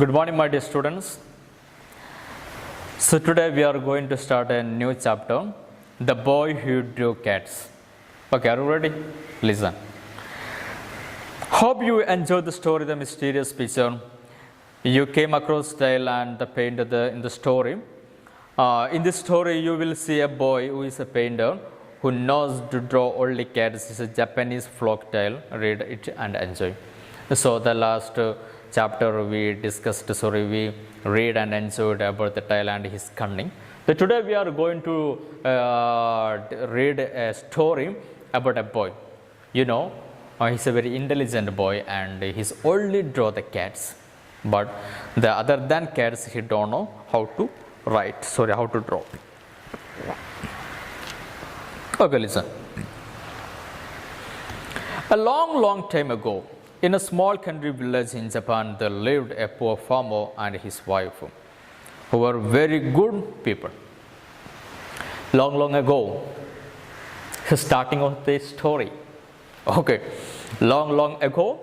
Good morning, my dear students. So today we are going to start a new chapter, The Boy Who Drew Cats. Okay, are you ready? Listen. Hope you enjoyed the story, The Mysterious Picture. You came across tale and the painter in the story. In this story, you will see a boy who is a painter who knows to draw only cats. It's a Japanese folk tale. Read it and enjoy. So the last chapter we read and enjoyed about the tale and his cunning. So today we are going to read a story about a boy. You know, he's a very intelligent boy and he's only draw the cats. But the other than cats, he don't know how to how to draw. Okay, listen. A long time ago, in a small country village in Japan, there lived a poor farmer and his wife, who were very good people. Long ago, starting of the story. Okay, long ago,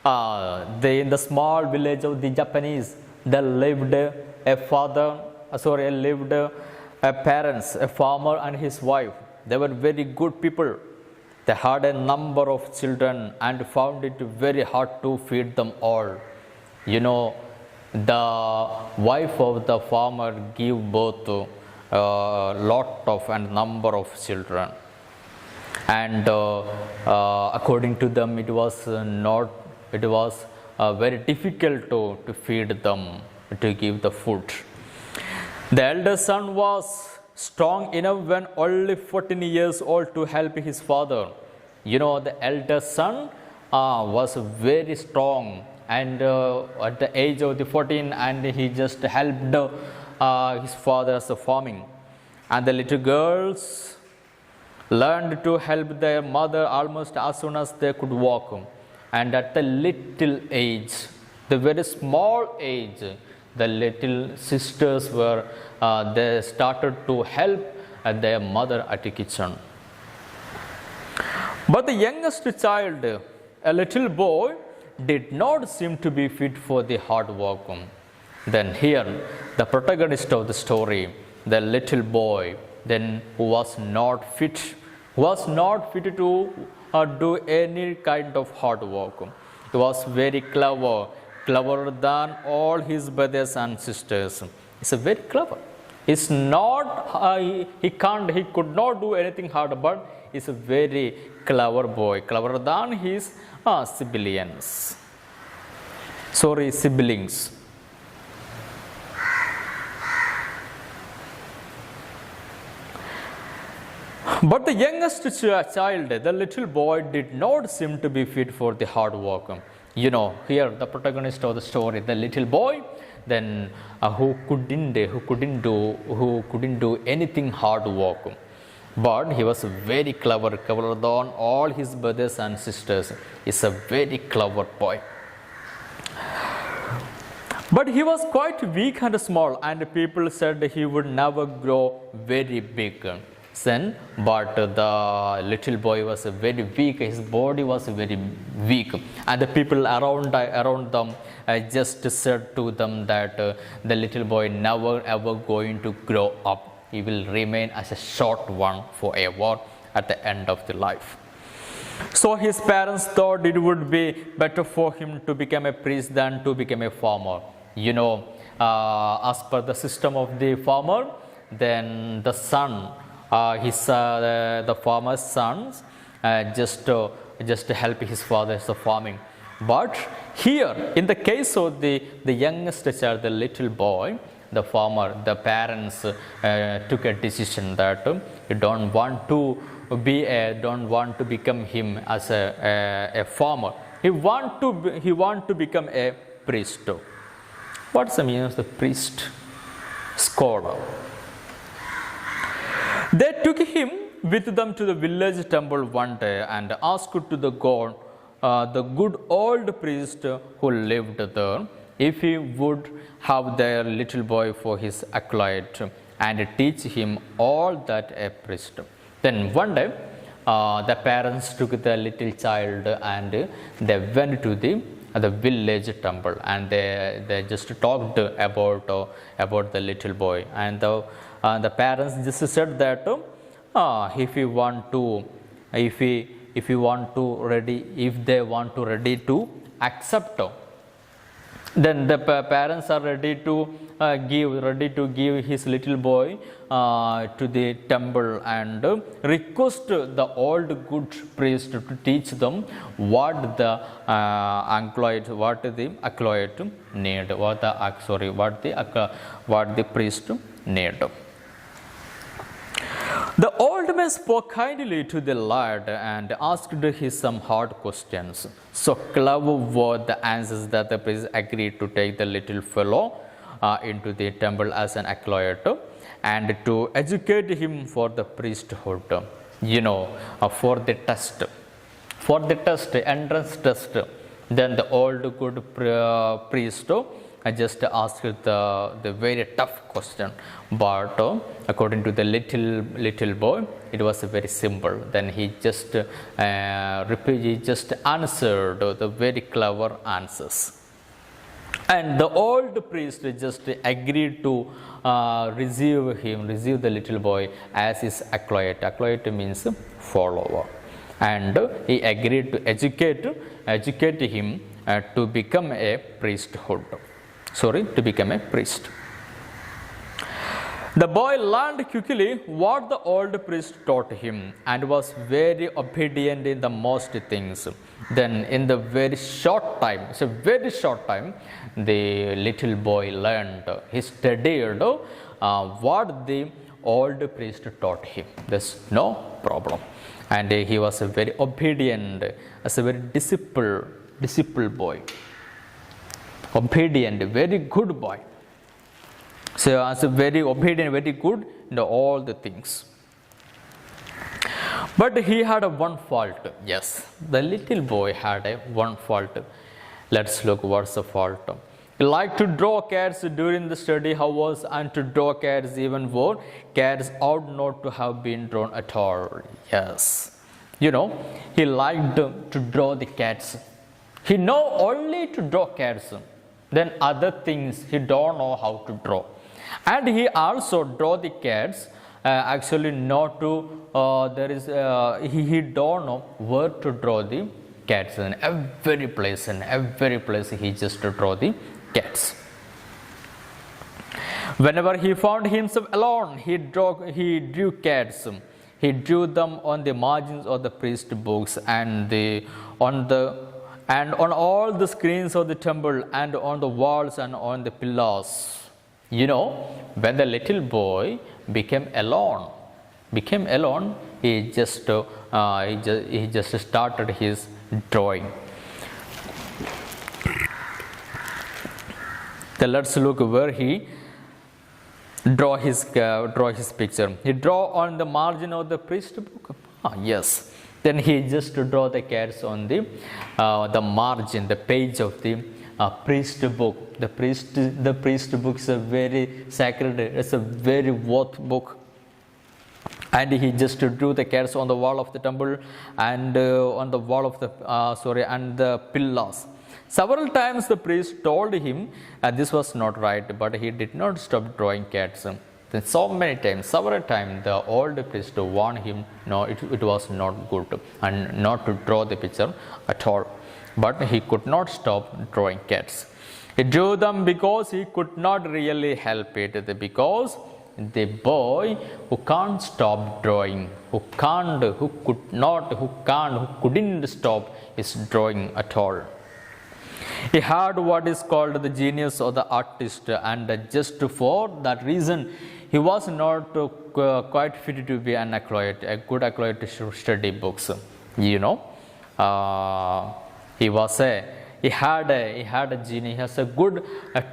in the small village of the Japanese, there lived parents, a farmer and his wife. They were very good people. They had a number of children and found it very hard to feed them all. You know, the wife of the farmer gave birth to a lot of and number of children. And according to them, it was very difficult to feed them, to give the food. The elder son was strong enough when only 14 years old to help his father. You know, the elder son was very strong and at the age of the 14, and he just helped his father as a farming. And the little girls learned to help their mother almost as soon as they could walk. And at the little age, the very small age, the little sisters they started to help their mother at the kitchen. But the youngest child, a little boy, did not seem to be fit for the hard work. Then here, the protagonist of the story, the little boy, then who was not fit to do any kind of hard work. He was very clever than all his brothers and sisters. He's very clever. He's not, he could not do anything hard, but he's a very clever boy, cleverer than his siblings. But the youngest child, the little boy, did not seem to be fit for the hard work. You know, here the protagonist of the story, the little boy, then who couldn't do anything hard work. But he was very cleverer than all his brothers and sisters. He's a very clever boy. But he was quite weak and small, and people said he would never grow very big. But the little boy was very weak, his body was very weak, and the people around them just said to them that the little boy never ever going to grow up. He will remain as a short one forever at the end of the life. So his parents thought it would be better for him to become a priest than to become a farmer. You know, as per the system of the farmer, then the son, the farmer's sons just help his father as a farming. But here, in the case of the youngest child, the little boy, the farmer, the parents took a decision that you don't want to become him as a farmer. He want to become a priest. What's the meaning of the priest? Scholar. They took him with them to the village temple one day and asked to the god, the good old priest who lived there, if he would have their little boy for his acolyte and teach him all that a priest. Then one day, the parents took the little child and they went to the the village temple, and they just talked about the little boy, and the parents just said that if you want to if you want to ready if they want to ready to accept, then the parents are ready to give his little boy to the temple and request the old good priest to teach them what the acolyte need, what the priest need. The old man spoke kindly to the lad and asked him some hard questions. So clever were the answers that the priest agreed to take the little fellow into the temple as an acolyte and to educate him for the priesthood. For the entrance test. Then the old good priest just asked the very tough question, but according to the little boy, it was very simple. Then he just answered the very clever answers, and the old priest just agreed to receive the little boy as his acolyte. Acolyte means follower, and he agreed to educate him to become a priest. The boy learned quickly what the old priest taught him and was very obedient in the most things. Then in the very short time, the little boy learned. He studied what the old priest taught him. There's no problem. And he was a very obedient, as a very discipled boy. Obedient, very good boy. So as a very obedient, very good in all the things. But he had one fault. Yes, the little boy had one fault. Let's look what's the fault. He liked to draw cats during the study hours and to draw cats even more. Cats ought not to have been drawn at all. Yes. He liked to draw the cats. He know only to draw cats. Then other things he don't know how to draw. And he also draw the cats. Actually not to, he don't know where to draw the cats. In every place he just draw the cats. Whenever he found himself alone, he drew cats. He drew them on the margins of the priest books and on all the screens of the temple and on the walls and on the pillars. When the little boy became alone, he just started his drawing. Then let's look where he draw his picture. He draw on the margin of the priest book. Yes. Then he just draw the cats on the margin, the page of the priest book. The priest book is a very sacred. It's a very worth book. And he just drew the cats on the wall of the temple and on the wall of the and the pillars. Several times the priest told him this was not right, but he did not stop drawing cats. Then several times, the old priest warned him, no, it was not good and not to draw the picture at all. But he could not stop drawing cats. He drew them because he could not really help it, because the boy who can't stop drawing, who couldn't stop his drawing at all. He had what is called the genius of the artist, and just for that reason, he was not quite fit to be an acolyte, a good acolyte to study books. He had a genius, he has a good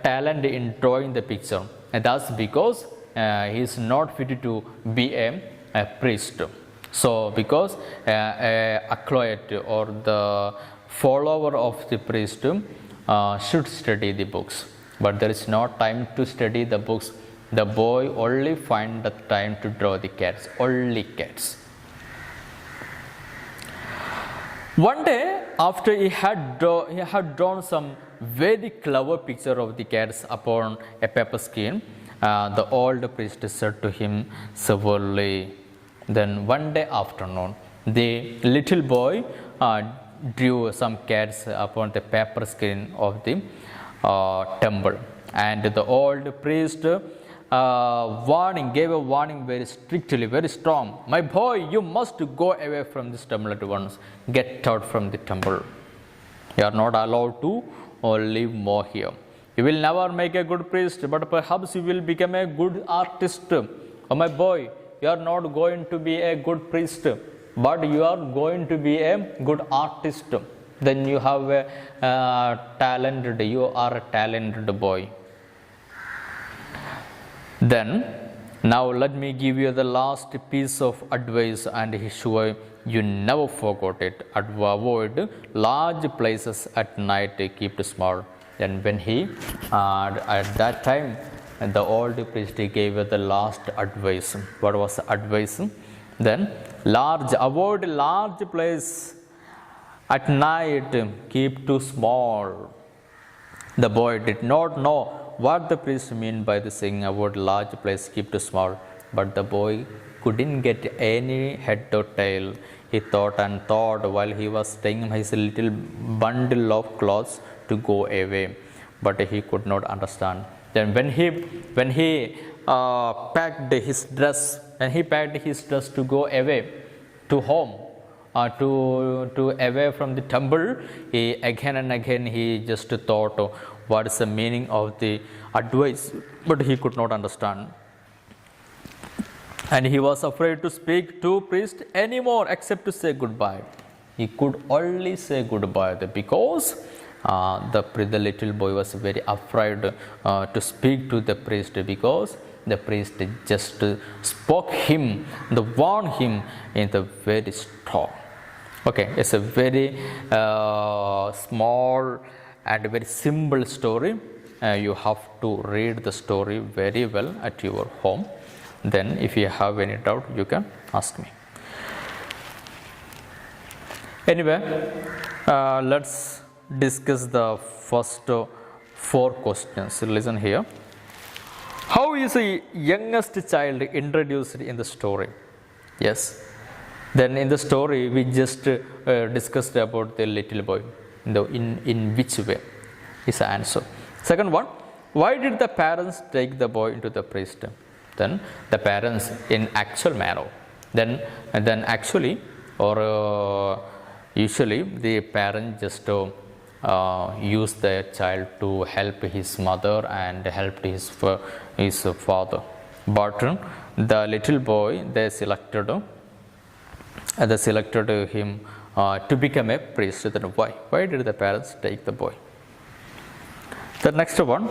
talent in drawing the picture, and that's because he is not fit to be a priest. So because a acolyte or the follower of the priest should study the books, but there is no time to study the books. The boy only find the time to draw the cats, only cats. One day, after he had drawn some very clever picture of the cats upon a paper skin, the old priest said to him severely. Then one day afternoon, the little boy drew some cats upon the paper screen of the temple, and the old priest gave a warning very strictly, very strong. My boy, you must go away from this temple at once. Get out from the temple. You are not allowed to live more here. You will never make a good priest, but perhaps you will become a good artist. Oh my boy, you are not going to be a good priest, but you are going to be a good artist. Then you have a you are a talented boy. Then, now let me give you the last piece of advice, and sure you never forgot it. Avoid large places at night, keep it small. Then when he, at that time, the old priest gave the last advice. What was the advice? Then, avoid large place at night, keep too small. The boy did not know what the priest meant by the saying about large place, keep too small. But the boy couldn't get any head or tail. He thought and thought while he was taking his little bundle of clothes to go away, but he could not understand. Then when he packed his dress, to go away to home, to away from the temple, he again and again he just thought what is the meaning of the advice, but he could not understand. And he was afraid to speak to priest anymore except to say goodbye. He could only say goodbye because the little boy was very afraid to speak to the priest, because the priest just spoke him, warned him in the very strong. Okay, it's a very small and very simple story. You have to read the story very well at your home. Then if you have any doubt, you can ask me. Anyway, let's discuss the first 4 questions. Listen here. How is the youngest child introduced in the story? Yes. Then in the story, we just discussed about the little boy. In which way is the answer. Second one, why did the parents take the boy into the priest? Then the parents in actual manner. Then actually or usually the parent just use the child to help his mother and help his father. But the little boy, they selected him to become a priest. Then why did the parents take the boy? The next one,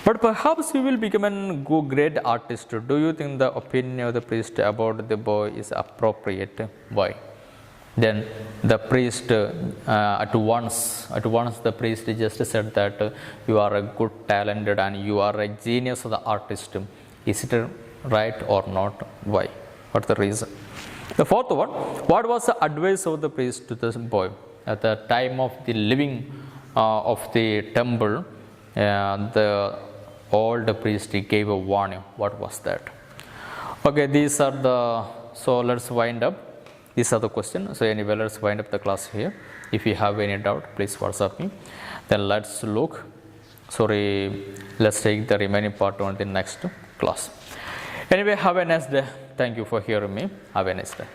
but perhaps he will become a great artist. Do you think the opinion of the priest about the boy is appropriate? Why? Then the priest at once the priest just said that you are a good talented and you are a genius of the artist. Is it right or not? Why? What's the reason? The fourth one, what was the advice of the priest to this boy at the time of the living of the temple? The old priest gave a warning. What was that? Okay, these are the, so let's wind up. These are the questions. So anyway, let's wind up the class here. If you have any doubt, please WhatsApp me. Then let's take the remaining part on the next class. Anyway, have a nice day. Thank you for hearing me. Have a nice day.